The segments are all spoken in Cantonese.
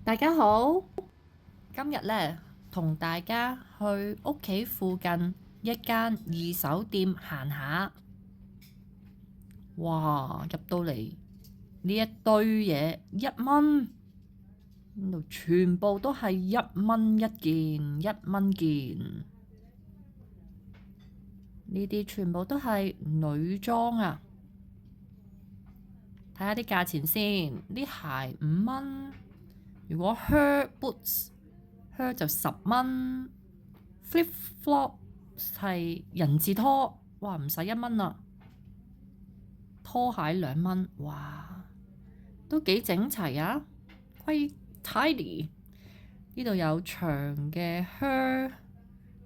大家好，今日呢，同大家去屋企附近一間二手店行下。哇！入到嚟呢一堆嘢1蚊，呢度全部都係1蚊一件，1蚊件。呢啲全部都係女裝啊！睇下啲價錢先，啲鞋5蚊。如果 Her Boots，Her 就10蚊。Flip Flop 係人字拖，哇唔使1蚊啦。拖鞋2蚊，哇都幾整齊啊，quite tidy。呢度有長嘅 Her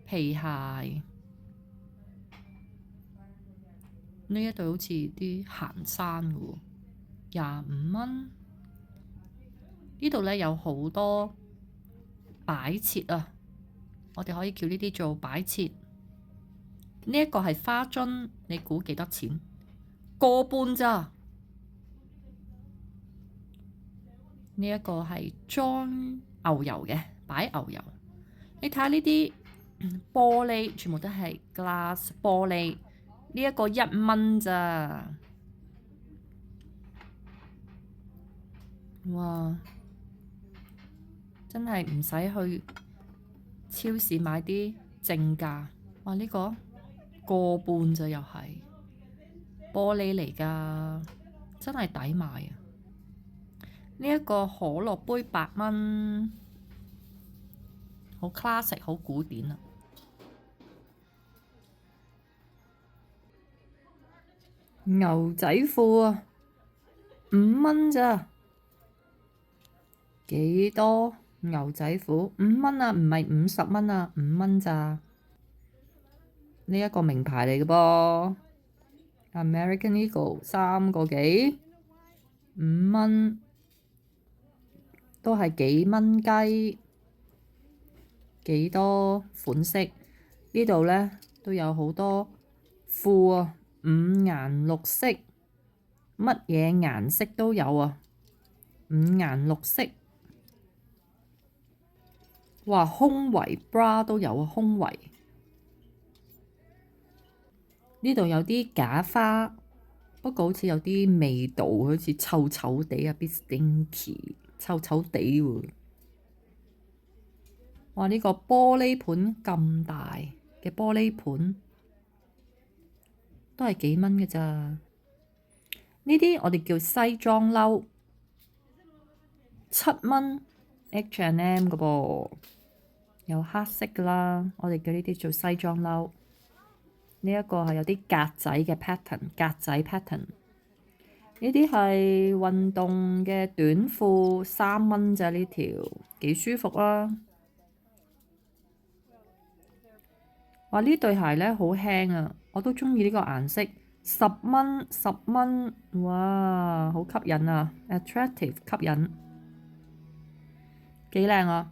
皮鞋，呢一對好似啲行山嘅喎，25蚊。呢度呢有好多擺設啊，我哋可以叫呢啲做擺設。呢一個係花樽，你估幾多錢？1.5咋？呢一個係裝牛油嘅，擺牛油。你睇下呢啲玻璃，全部都係 glass 玻璃。呢一個1蚊咋？哇！真係唔使去超市買啲正價。哇！呢個1.5咋，又係玻璃嚟㗎，真係抵買啊！呢一個可樂杯8蚊，好 classic，好古典啊！牛仔褲啊，5蚊咋？幾多牛仔褲？5蚊啊，唔係50蚊啊，5蚊咋？呢一個名牌嚟嘅噃，American Eagle 3個幾，5蚊都係幾蚊雞。幾多款式？呢度呢都有好多褲啊，5顏6色，乜嘢顏色都有啊，5顏6色。哇，胸圍 bra 都有啊，胸圍。呢度有啲假花，不過好似有啲味道，好似臭臭地啊，bit stinky，臭臭地喎。哇！呢個玻璃盤咁大嘅玻璃盤，都係幾蚊嘅咋？呢啲我哋叫西裝褸，7蚊 H&M 嘅噃，有黑色嘅啦。我哋叫呢啲做西裝褸。呢一個係有啲格仔嘅 pattern，格仔 pattern。呢啲係運動嘅短褲，3蚊咋呢條，幾舒服啊！哇！呢對鞋呢好輕啊，我都中意呢個顏色，10蚊10蚊，哇，好吸引啊 ，attractive 吸引，幾靚啊！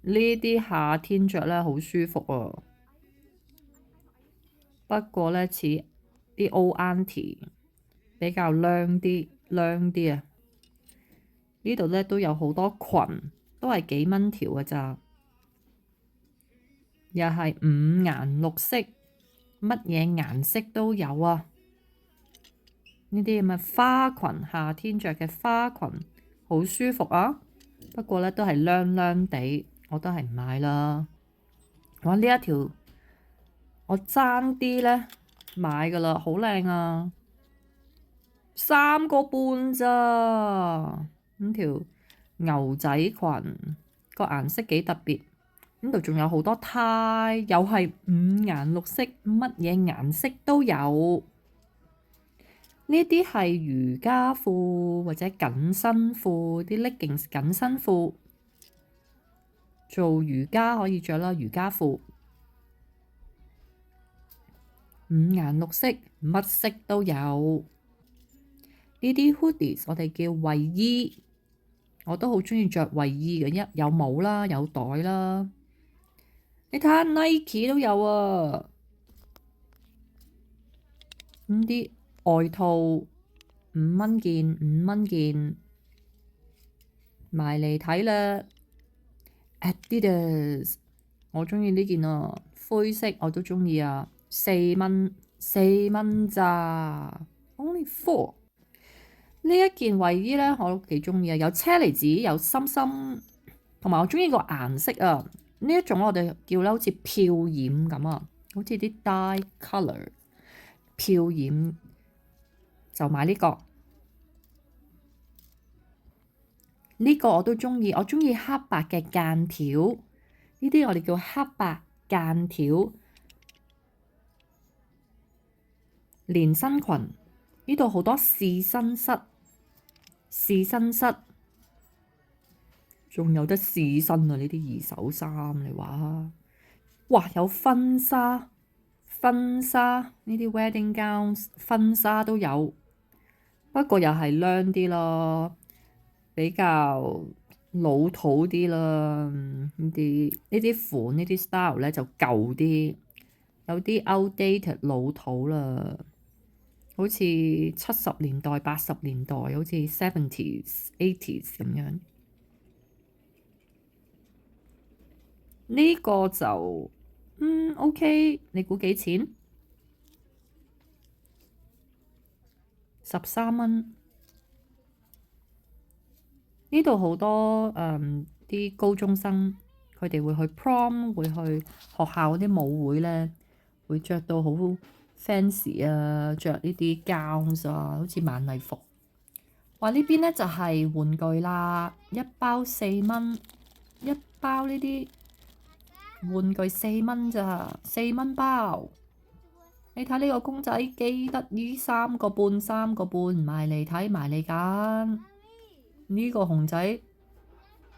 呢啲夏天着呢好舒服啊，不過呢似啲 old auntie 比較靚啲啊。呢度呢都有好多裙，都係幾蚊條嘅咋，又係5顏6色，乜嘢顏色都有啊！呢啲咁嘅花裙，夏天着嘅花裙，好舒服啊！不過呢都係涼涼地，我都係唔買啦。哇！呢一條我爭啲呢買㗎啦，好靚啊，3個半咋？呢條牛仔裙個顏色幾特別。呢度仲有好多呔，又係5顏6色，乜嘢顏色都有。呢啲係瑜伽褲或者緊身褲，啲 leggings 緊身褲，做瑜伽可以着啦。瑜伽褲5顏6色，乜色都有。呢啲 hoodies 我哋叫衛衣，我都好中意着衛衣嘅，有帽啦，有袋啦。你睇下 Nike 都有啊，啲外套5蚊件，5蚊件。埋嚟睇啦。Adidas，我中意呢件啊，灰色我都中意啊，4蚊，4蚊咋？Only 4。呢一件衛衣咧，我都幾中意啊，有車厘子，有心心，同埋我中意個顏色啊。呢一種我哋叫咧，好似漂染咁啊，好似啲 dye colour 漂染，就買呢個。呢個我都中意，我中意黑白嘅間條，呢啲我哋叫黑白間條連身裙。呢度好多試身室，試身室仲有得試身啊！呢啲二手衫你話，哇有婚紗，婚紗呢啲 wedding gowns 婚紗都有，不過又係靚啲咯，比較老土啲啦。呢啲款呢啲 style 咧就舊啲，有啲 outdated 老土啦。好似70年代、80年代，好似 70s、80s 咁樣。呢個就OK，你估幾錢？13蚊。呢度好多啲高中生，佢哋會去 prom，會去學校嗰啲舞會咧，會着到好 fancy 啊，着呢啲 gowns 啊，好似晚禮服。話呢邊咧就係玩具啦，一包4蚊，一包呢啲玩具4蚊咋，4蚊包。你睇呢個公仔幾得意，3個半，3個半，埋嚟睇，埋嚟揀。呢個熊仔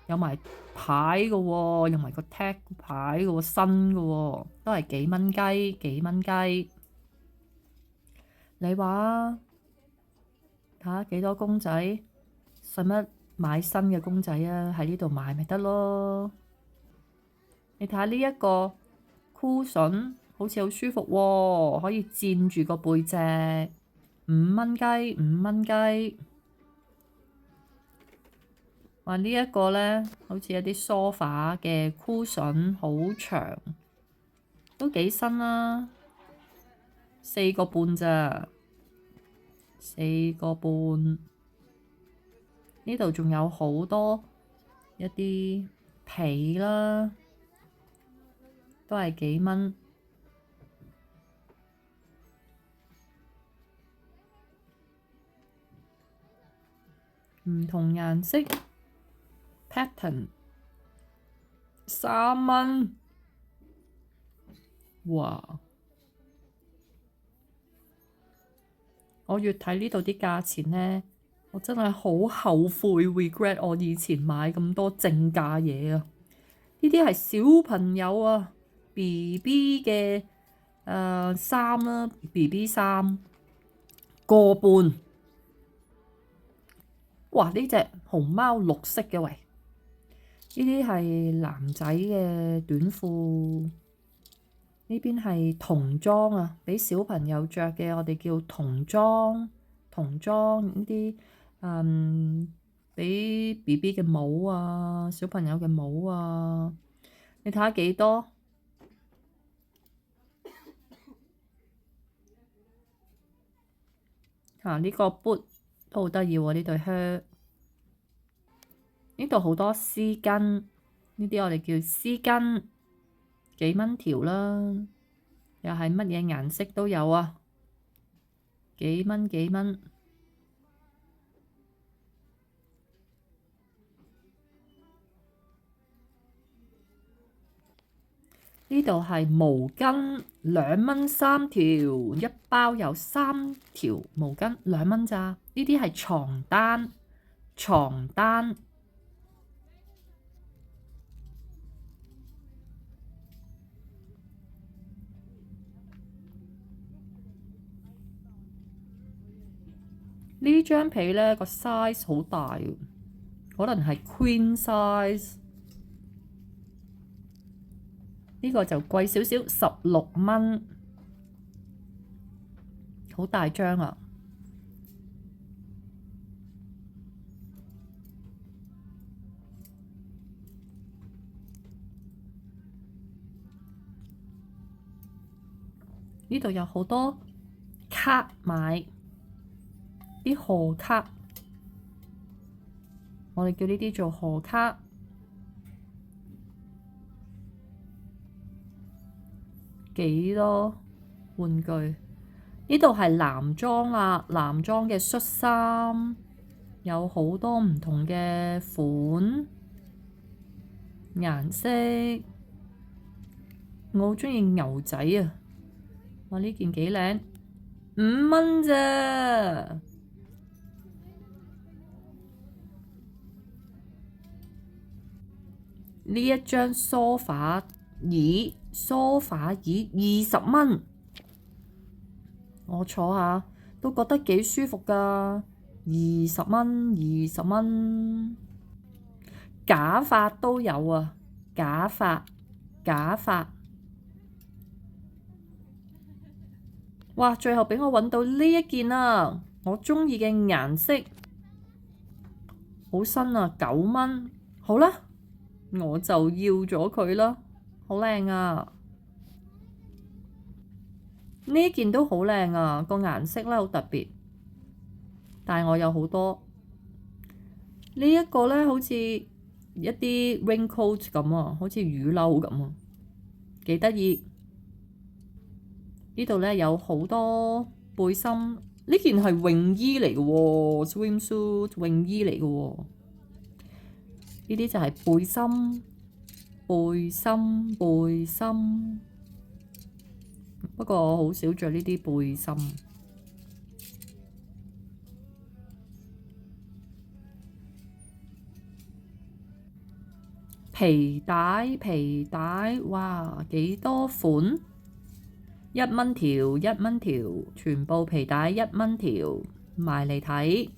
有埋牌嘅喎，有埋個 tag 牌嘅喎，新嘅喎，都係幾蚊雞，幾蚊雞。你話睇下幾多公仔？使乜買新嘅公仔啊？喺呢度買咪得咯。你睇下呢一個 cushion，好似好舒服喎，可以墊住個背脊，5蚊雞，5蚊雞。話呢一個咧，好似有啲 sofa 嘅 cushion，好長，都幾新啦，4個半咋，4個半。呢度仲有好多一啲被啦，都係幾蚊。唔同顏色 pattern 3蚊，哇！我越睇呢度啲價錢呢，我真係好後悔 regret 我以前買咁多正價嘢啊！呢啲係小朋友啊 BB 嘅衫啦，BB 衫個半。哇！呢隻熊貓綠色嘅喂，呢啲係男仔嘅短褲，呢邊係童裝啊，俾小朋友着嘅，我哋叫童裝。童裝呢啲俾 BB 嘅帽啊，小朋友嘅帽啊，你睇下幾多？呢個 boot 都好得意喎，呢對靴。呢度好多絲巾，呢啲我哋叫絲巾，幾蚊條啦，又係乜嘢顏色都有啊，幾蚊幾蚊。呢度係毛巾，2蚊3條，一包有3條毛巾，2蚊咋？呢啲係床單，床單。呢張被呢個 size 好大，可能係 queen size。呢個就貴少少，16蚊，好大張啊！呢度有好多卡買，啲賀卡，我哋叫呢啲做賀卡。幾多玩具？呢度係男裝啦，男裝嘅恤衫，有好多唔同嘅款、顏色。我好鍾意牛仔啊！哇，呢件幾靚，5蚊咋？呢一張梳化椅20蚊，我坐下都覺得幾舒服㗎。20蚊。假髮都有啊，假髮。哇！最後畀我揾到呢一件啊，我鍾意嘅顏色，好新啊，9蚊。好啦，我就要咗佢啦，好靚啊！呢件都好靚啊，個顏色咧好特別，但係我有好多。呢一個咧好似一啲 raincoat 咁啊，好似雨褸咁啊，幾得意。呢度咧有好多背心，呢件係泳衣嚟嘅喎，swimsuit 泳衣嚟嘅喎。呢啲就係背心。不過我好少着呢啲背心。皮帶，哇，幾多款？1蚊條，全部皮帶1蚊條，埋嚟睇。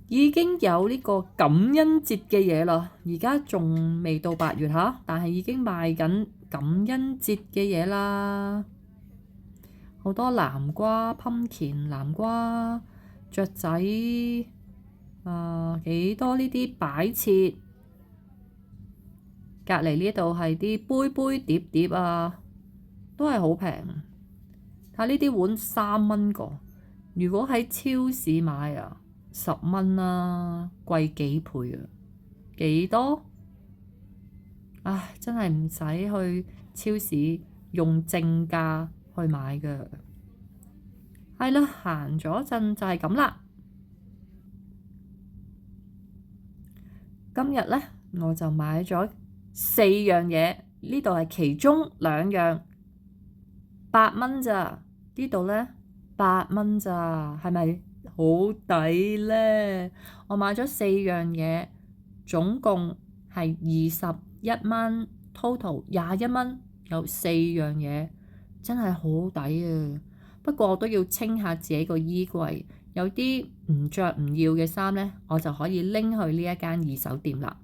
已經有呢個感恩節嘅嘢啦，而家仲未到8月吓，但係已經賣緊感恩節嘅嘢啦。好多南瓜、pumpkin、南瓜、雀仔，幾多呢啲擺設。隔離呢度係啲杯碟啊，都係好平。睇呢啲碗3蚊個，如果喺超市買啊，10蚊啦，貴幾倍啊？幾多？唉，真係唔使去超市用正價去買㗎。係啦，行咗陣就係咁啦。今日呢，我就買咗4樣嘢，呢度係其中2樣，8蚊咋？呢度呢，8蚊咋？係咪好抵呢？我買咗4樣嘢，總共係21蚊，total 21蚊，有4樣嘢，真係好抵啊！不過我都要清下自己個衣櫃，有啲唔着唔要嘅衫呢，我就可以拎去呢一間二手店啦。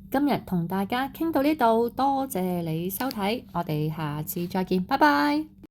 今日同大家傾到呢度，多謝你收睇，我哋下次再見，拜拜。